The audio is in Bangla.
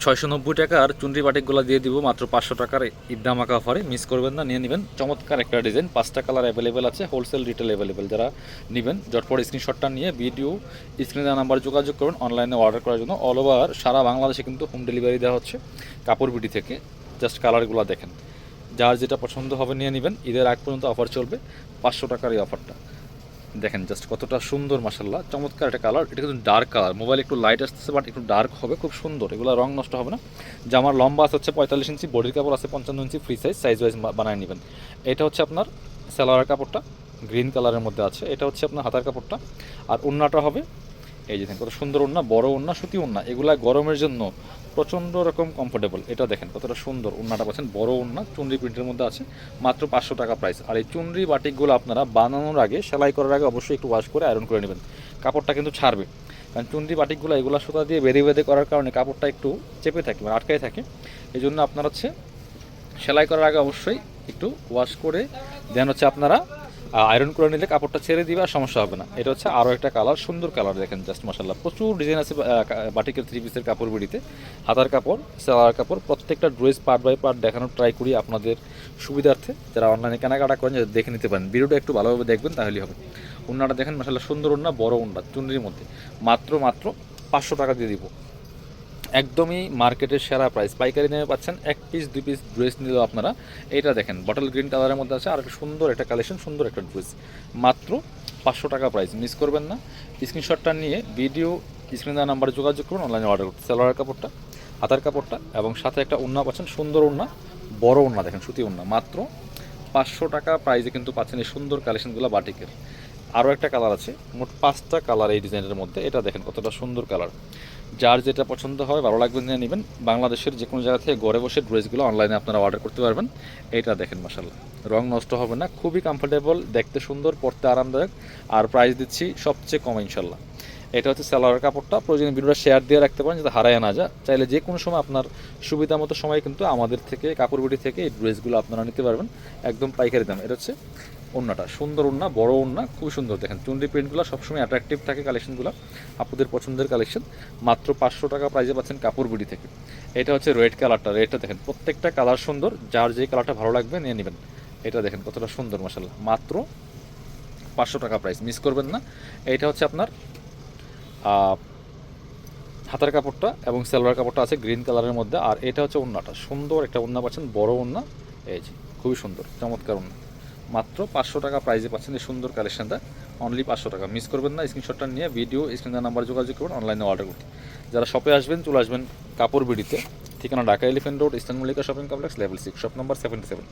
690 টাকার চুনরি বাটিকগুলো দিয়ে দিব মাত্র 500 টাকার ইবদামাকা অফারে। মিস করবেন না, নিয়ে নেবেন। চমৎকার একটা ডিজাইন, 5টা কালার অ্যাভেলেবেল আছে, হোলসেল রিটেল অ্যাভেলেবেল। যারা নেবেন ঝটপট স্ক্রিনশটটা নিয়ে ভিডিও স্ক্রিনে দেওয়া নাম্বার যোগাযোগ করুন অনলাইনে অর্ডার করার জন্য। অল ওভার সারা বাংলাদেশে কিন্তু হোম ডেলিভারি দেওয়া হচ্ছে কাপড় বিডি থেকে। জাস্ট কালারগুলো দেখেন, যার যেটা পছন্দ হবে নিয়ে নেবেন। ঈদের আগ পর্যন্ত অফার চলবে, 500 টাকার এই অফারটা। দেখেন জাস্ট কতটা সুন্দর, মাশাল্লাহ চমৎকার একটা কালার। এটা কিন্তু ডার্ক কালার, মোবাইল একটু লাইট আসতেছে বাট একটু ডার্ক হবে, খুব সুন্দর। এগুলো রং নষ্ট হবে না। জামার লম্বা আছে হচ্ছে 45 ইঞ্চি, বডির কাপড় আছে 55 ইঞ্চি, ফ্রি সাইজ ওয়াইজ বানিয়ে নেবেন। এটা হচ্ছে আপনার সালোয়ারের কাপড়টা গ্রিন কালারের মধ্যে আছে। এটা হচ্ছে আপনার হাতার কাপড়টা। আর ওড়নাটা হবে এই যে দেখেন কত সুন্দর ওড়না, বড় ওড়না, সুতি ওড়না। এগুলা গরমের জন্য প্রচণ্ড রকম কমফোর্টেবল। এটা দেখেন কতটা সুন্দর ওড়নাটা পাচ্ছেন, বড় ওড়না, চুনরি প্রিন্টের মধ্যে আছে, মাত্র 500 টাকা প্রাইস। আর এই চুনরি বাটিকগুলো আপনারা বানানোর আগে, সেলাই করার আগে অবশ্যই একটু ওয়াশ করে আয়রন করে নেবেন। কাপড়টা কিন্তু ছাড়বে, কারণ চুনরি বাটিকগুলো এগুলো সুতা দিয়ে বেঁধে বেঁধে করার কারণে কাপড়টা একটু চেপে থাকে, মানে আটকায় থাকে। এই জন্য আপনার হচ্ছে সেলাই করার আগে অবশ্যই একটু ওয়াশ করে দেন হচ্ছে আপনারা আয়রন করে নিলে কাপড়টা ছেড়ে দিবে আর সমস্যা হবে না। এটা হচ্ছে আরও একটা কালার, সুন্দর কালার দেখেন জাস্ট মাশাল্লাহ। প্রচুর ডিজাইন আছে বাটিকের 3 পিসের কাপড় বিড়িতে। হাতার কাপড়, সেলার কাপড়, প্রত্যেকটা ড্রেস পার্ট বাই পার্ট দেখানোর ট্রাই করি আপনাদের সুবিধার্থে। যারা অনলাইনে কেনাকাটা করেন যারা দেখে নিতে পারেন, ভিডিওটা একটু ভালোভাবে দেখবেন তাহলেই হবে। ওড়নাটা দেখেন মাশাল্লাহ, সুন্দর ওড়না, বড় ওড়না, চুনরির মধ্যে। মাত্র 500 টাকা দিয়ে দিব, একদমই মার্কেটের সেরা প্রাইস। পাইকারি দামে পাচ্ছেন, 1 পিস 2 পিস ড্রেস নিলেও আপনারা। এটা দেখেন বটল গ্রিন কালারের মধ্যে আছে, আর একটা সুন্দর একটা কালেকশন, সুন্দর একটা ড্রেস, মাত্র 500 টাকা প্রাইস। মিস করবেন না, স্ক্রিনশটটা নিয়ে ভিডিও স্ক্রিন দেওয়া নাম্বারে যোগাযোগ করুন অনলাইনে অর্ডার করতে। সালোয়ার কাপড়টা, হাতার কাপড়টা এবং সাথে একটা ওড়না পাচ্ছেন, সুন্দর ওড়না, বড় ওড়না দেখেন, সুতি ওড়না। মাত্র 500 টাকা প্রাইসে কিন্তু পাচ্ছেন এই সুন্দর কালেকশনগুলো বাটিকের। আরও একটা কালার আছে, মোট 5টা কালার এই ডিজাইনের মধ্যে। এটা দেখেন কতটা সুন্দর কালার। যার যেটা পছন্দ হয়, ভালো লাগবে নিয়ে নেবেন। বাংলাদেশের যে কোনো জায়গা থেকে ঘরে বসে ড্রেসগুলো অনলাইনে আপনারা অর্ডার করতে পারবেন। এটা দেখেন মাশাল্লাহ, রং নষ্ট হবে না, খুবই কমফোর্টেবল, দেখতে সুন্দর, পরতে আরামদায়ক। আর প্রাইস দিচ্ছি সবচেয়ে কম ইনশাল্লাহ। এটা হচ্ছে সালোয়ারের কাপড়টা। প্রয়োজনীয় ভিডিওটা শেয়ার দিয়ে রাখতে পারেন যাতে হারায় না যায়। চাইলে যে কোনো সময় আপনার সুবিধা মতো সময় কিন্তু আমাদের থেকে, কাপড় বিড়ি থেকে এই ড্রেসগুলো আপনারা নিতে পারবেন একদম পাইকারি দাম। এটা হচ্ছে ওড়নাটা, সুন্দর ওড়না, বড় ওড়না, খুব সুন্দর। দেখেন চুনরি প্রিন্টগুলো সবসময় অ্যাট্রাকটিভ থাকে কালেকশনগুলো, আপনাদের পছন্দের কালেকশন। মাত্র 500 টাকা প্রাইসে পাচ্ছেন কাপড় বিড়ি থেকে। এটা হচ্ছে রেড কালারটা, রেডটা দেখেন, প্রত্যেকটা কালার সুন্দর, যার যে কালারটা ভালো লাগবে নিয়ে নেবেন। এটা দেখেন কতটা সুন্দর মাশাল্লাহ, মাত্র 500 টাকা প্রাইস। মিস করবেন না। এইটা হচ্ছে আপনার হাতার কাপড়টা এবং সালোয়ার কাপড়টা আছে গ্রিন কালারের মধ্যে। আর এটা হচ্ছে ওড়নাটা, সুন্দর একটা ওড়না পাচ্ছেন, বড় ওড়না, এই যে খুবই সুন্দর চমৎকার ওড়না। মাত্র 500 টাকা প্রাইসে পাচ্ছেন এই সুন্দর কালেকশনটা, অনলি 500 টাকা। মিস করবেন না, স্ক্রিনশটটা নিয়ে ভিডিও স্ক্রিনের নাম্বার যোগাযোগ করুন অনলাইনে অর্ডার করতে। যারা শপে আসবেন চলে আসবেন কাপড় বিড়িতে, ঠিকানা Dhaka elephant road, eastern Mallika shopping complex, level 6, shop number 77।